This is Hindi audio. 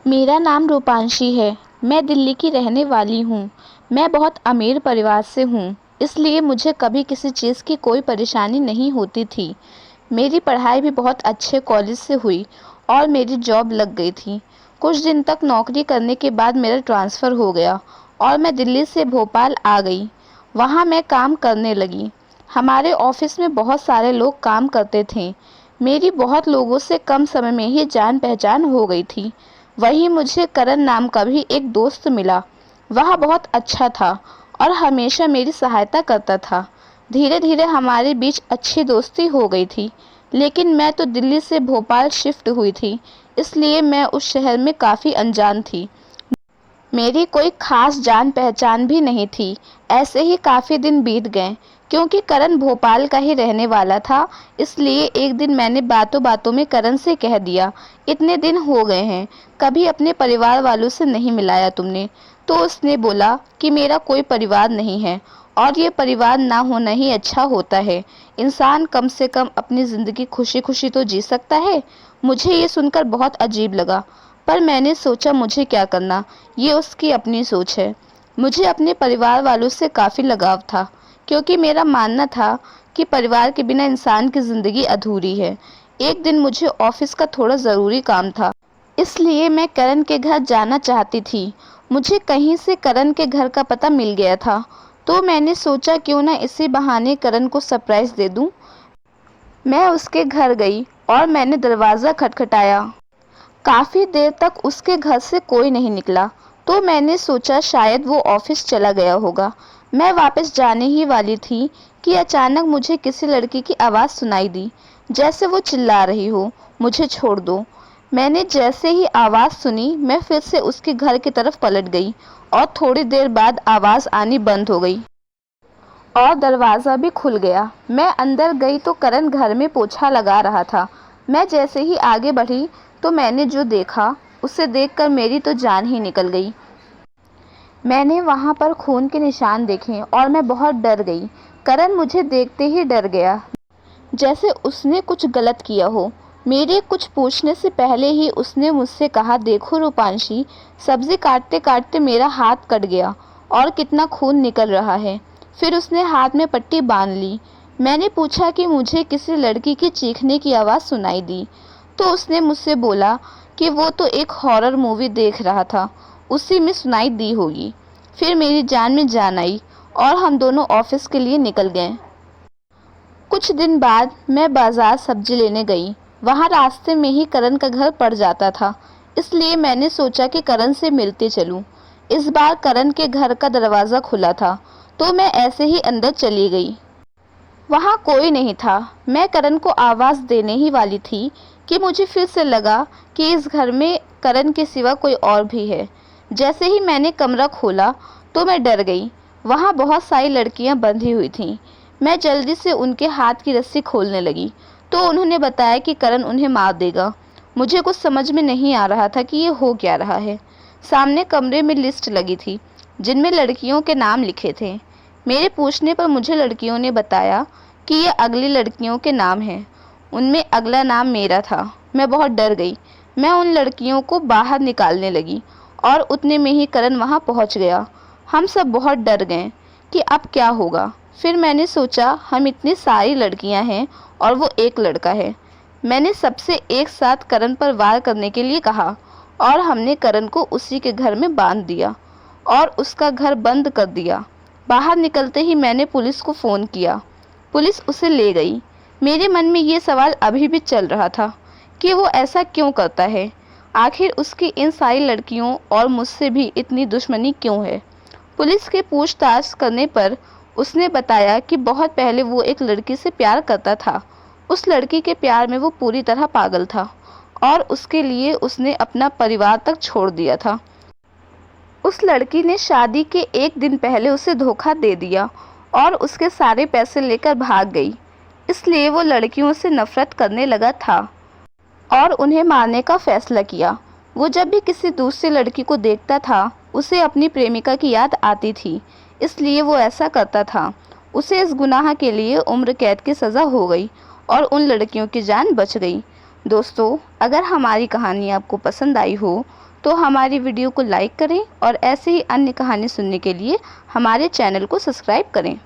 मेरा नाम रूपांशी है। मैं दिल्ली की रहने वाली हूँ। मैं बहुत अमीर परिवार से हूँ, इसलिए मुझे कभी किसी चीज़ की कोई परेशानी नहीं होती थी। मेरी पढ़ाई भी बहुत अच्छे कॉलेज से हुई और मेरी जॉब लग गई थी। कुछ दिन तक नौकरी करने के बाद मेरा ट्रांसफ़र हो गया और मैं दिल्ली से भोपाल आ गई। वहाँ मैं काम करने लगी। हमारे ऑफिस में बहुत सारे लोग काम करते थे। मेरी बहुत लोगों से कम समय में ही जान पहचान हो गई थी। वहीं मुझे करण नाम का भी एक दोस्त मिला। वह बहुत अच्छा था और हमेशा मेरी सहायता करता था। धीरे धीरे हमारे बीच अच्छी दोस्ती हो गई थी। लेकिन मैं तो दिल्ली से भोपाल शिफ्ट हुई थी, इसलिए मैं उस शहर में काफ़ी अनजान थी। मेरी कोई खास जान पहचान भी नहीं थी। ऐसे ही काफ़ी दिन बीत गए। क्योंकि करण भोपाल का ही रहने वाला था, इसलिए एक दिन मैंने बातों बातों में करण से कह दिया, इतने दिन हो गए हैं, कभी अपने परिवार वालों से नहीं मिलाया तुमने। तो उसने बोला कि मेरा कोई परिवार नहीं है और ये परिवार ना होना ही अच्छा होता है। इंसान कम से कम अपनी ज़िंदगी खुशी खुशी तो जी सकता है। मुझे ये सुनकर बहुत अजीब लगा, पर मैंने सोचा मुझे क्या करना, ये उसकी अपनी सोच है। मुझे अपने परिवार वालों से काफ़ी लगाव था, क्योंकि मेरा मानना था कि परिवार के बिना इंसान की ज़िंदगी अधूरी है। एक दिन मुझे ऑफिस का थोड़ा ज़रूरी काम था, इसलिए मैं करण के घर जाना चाहती थी। मुझे कहीं से करण के घर का पता मिल गया था, तो मैंने सोचा क्यों ना इसी बहाने करण को सरप्राइज़ दे दूं। मैं उसके घर गई और मैंने दरवाज़ा खटखटाया। काफ़ी देर तक उसके घर से कोई नहीं निकला, तो मैंने सोचा शायद वो ऑफिस चला गया होगा। मैं वापस जाने ही वाली थी कि अचानक मुझे किसी लड़की की आवाज़ सुनाई दी, जैसे वो चिल्ला रही हो, मुझे छोड़ दो। मैंने जैसे ही आवाज़ सुनी, मैं फिर से उसके घर की तरफ पलट गई और थोड़ी देर बाद आवाज़ आनी बंद हो गई और दरवाज़ा भी खुल गया। मैं अंदर गई तो करण घर में पोछा लगा रहा था। मैं जैसे ही आगे बढ़ी तो मैंने जो देखा, उसे देखकर मेरी तो जान ही निकल गई। मैंने वहाँ पर खून के निशान देखे और मैं बहुत डर गई। करण मुझे देखते ही डर गया, जैसे उसने कुछ गलत किया हो। मेरे कुछ पूछने से पहले ही उसने मुझसे कहा, देखो रूपांशी, सब्जी काटते काटते मेरा हाथ कट गया और कितना खून निकल रहा है। फिर उसने हाथ में पट्टी बांध ली। मैंने पूछा कि मुझे किसी लड़की की चीखने की आवाज़ सुनाई दी, तो उसने मुझसे बोला कि वो तो एक हॉरर मूवी देख रहा था, उसी में सुनाई दी होगी। फिर मेरी जान में जान आई और हम दोनों ऑफिस के लिए निकल गए। कुछ दिन बाद मैं बाजार सब्जी लेने गई। वहाँ रास्ते में ही करण का घर पड़ जाता था, इसलिए मैंने सोचा कि करण से मिलते चलूं। इस बार करण के घर का दरवाज़ा खुला था, तो मैं ऐसे ही अंदर चली गई। वहाँ कोई नहीं था। मैं करण को आवाज़ देने ही वाली थी कि मुझे फिर से लगा कि इस घर में करण के सिवा कोई और भी है। जैसे ही मैंने कमरा खोला तो मैं डर गई। वहाँ बहुत सारी लड़कियाँ बंधी हुई थीं। मैं जल्दी से उनके हाथ की रस्सी खोलने लगी, तो उन्होंने बताया कि करण उन्हें मार देगा। मुझे कुछ समझ में नहीं आ रहा था कि ये हो क्या रहा है। सामने कमरे में लिस्ट लगी थी, जिनमें लड़कियों के नाम लिखे थे। मेरे पूछने पर मुझे लड़कियों ने बताया कि ये अगली लड़कियों के नाम हैं। उनमें अगला नाम मेरा था। मैं बहुत डर गई। मैं उन लड़कियों को बाहर निकालने लगी और उतने में ही करण वहाँ पहुँच गया। हम सब बहुत डर गए कि अब क्या होगा। फिर मैंने सोचा, हम इतनी सारी लड़कियाँ हैं और वो एक लड़का है। मैंने सबसे एक साथ करण पर वार करने के लिए कहा और हमने करण को उसी के घर में बांध दिया और उसका घर बंद कर दिया। बाहर निकलते ही मैंने पुलिस को फ़ोन किया। पुलिस उसे ले गई। मेरे मन में ये सवाल अभी भी चल रहा था कि वो ऐसा क्यों करता है। आखिर उसकी इन सारी लड़कियों और मुझसे भी इतनी दुश्मनी क्यों है। पुलिस के पूछताछ करने पर उसने बताया कि बहुत पहले वो एक लड़की से प्यार करता था। उस लड़की के प्यार में वो पूरी तरह पागल था और उसके लिए उसने अपना परिवार तक छोड़ दिया था। उस लड़की ने शादी के एक दिन पहले उसे धोखा दे दिया और उसके सारे पैसे लेकर भाग गई। इसलिए वो लड़कियों से नफरत करने लगा था और उन्हें मारने का फैसला किया। वो जब भी किसी दूसरी लड़की को देखता था, उसे अपनी प्रेमिका की याद आती थी, इसलिए वो ऐसा करता था। उसे इस गुनाह के लिए उम्र कैद की सज़ा हो गई और उन लड़कियों की जान बच गई। दोस्तों, अगर हमारी कहानी आपको पसंद आई हो तो हमारी वीडियो को लाइक करें और ऐसे ही अन्य कहानी सुनने के लिए हमारे चैनल को सब्सक्राइब करें।